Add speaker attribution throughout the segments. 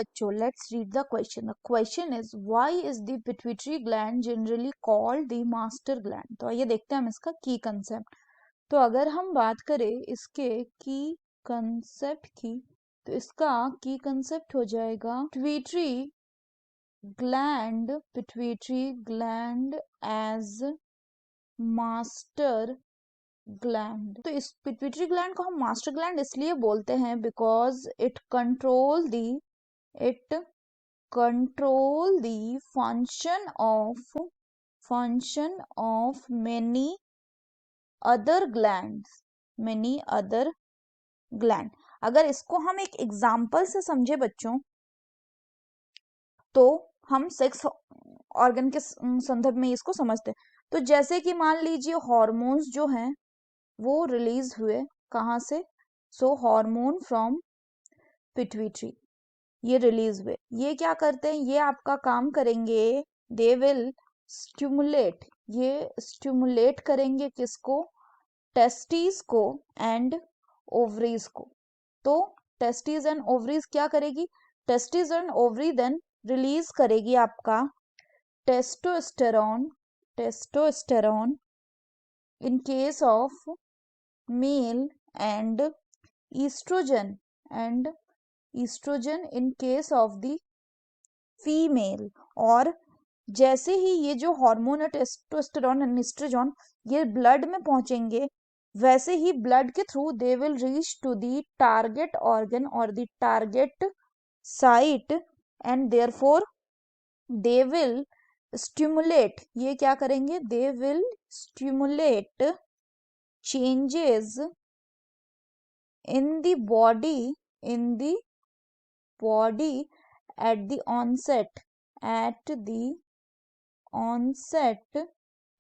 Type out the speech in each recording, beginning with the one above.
Speaker 1: बच्चों, let's read the question. The question is why is the pituitary gland generally called the master gland. तो आइए देखते हैं हम इसका की कंसेप्ट. तो अगर हम बात करें इसके की कंसेप्ट की, तो इसका की कंसेप्ट हो जाएगा pituitary gland as master gland. तो इस पिट्यूटरी ग्लैंड को हम मास्टर ग्लैंड इसलिए बोलते हैं because it control the function of many other gland. अगर इसको हम एक एग्जाम्पल से समझे बच्चों, तो हम सेक्स ऑर्गन के संदर्भ में इसको समझते हैं. तो जैसे कि मान लीजिए हॉर्मोन्स जो हैं वो रिलीज हुए कहाँ से, सो हार्मोन फ्रॉम पिट्यूटरी ये रिलीज हुए. ये क्या करते हैं, ये आपका काम करेंगे, दे विल स्टिमुलेट, ये स्टिमुलेट करेंगे किसको, टेस्टिस को एंड ओवरीज को. तो टेस्टिस एंड ओवरीज क्या करेगी, testis and ovary then release करेगी आपका testosterone in case of male and estrogen in case of the female. और जैसे ही ये जो हार्मोन है टेस्टोस्टेरोन एंड ईस्ट्रोजन ये ब्लड में पहुंचेंगे, वैसे ही ब्लड के through they will reach to the target organ और the target site and therefore they will stimulate, ये क्या करेंगे, they will stimulate changes in the body at the onset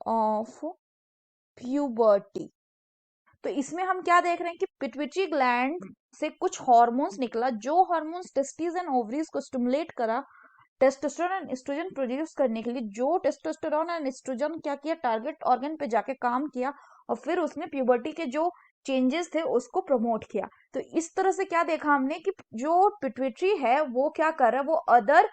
Speaker 1: of puberty. तो इसमें हम क्या देख रहे हैं कि पिट्यूटरी ग्लैंड से कुछ हार्मोन्स निकला, जो हार्मोन्स टेस्टिस एंड ओवरीज को स्टिमुलेट करा टेस्टोस्टेरोन एंड एस्ट्रोजन प्रोड्यूस करने के लिए. जो टेस्टोस्टेरोन एंड एस्ट्रोजन क्या किया, टारगेट ऑर्गन पे जाके काम किया और फिर उसने प्यूबर्टी के जो चेंजेस थे उसको प्रमोट किया. तो इस तरह से क्या देखा हमने कि जो पिट्यूटरी है वो क्या कर रहा है, वो अदर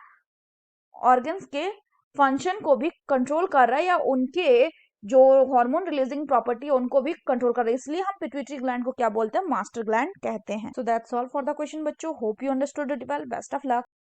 Speaker 1: ऑर्गन्स के फंक्शन को भी कंट्रोल कर रहा है या उनके जो हार्मोन रिलीजिंग प्रॉपर्टी है उनको भी कंट्रोल कर रहा है. इसलिए हम पिट्यूटरी ग्लैंड को क्या बोलते हैं, मास्टर ग्लैंड कहते हैं. So that's all for the question बच्चों. Hope you understood it well. Best of luck.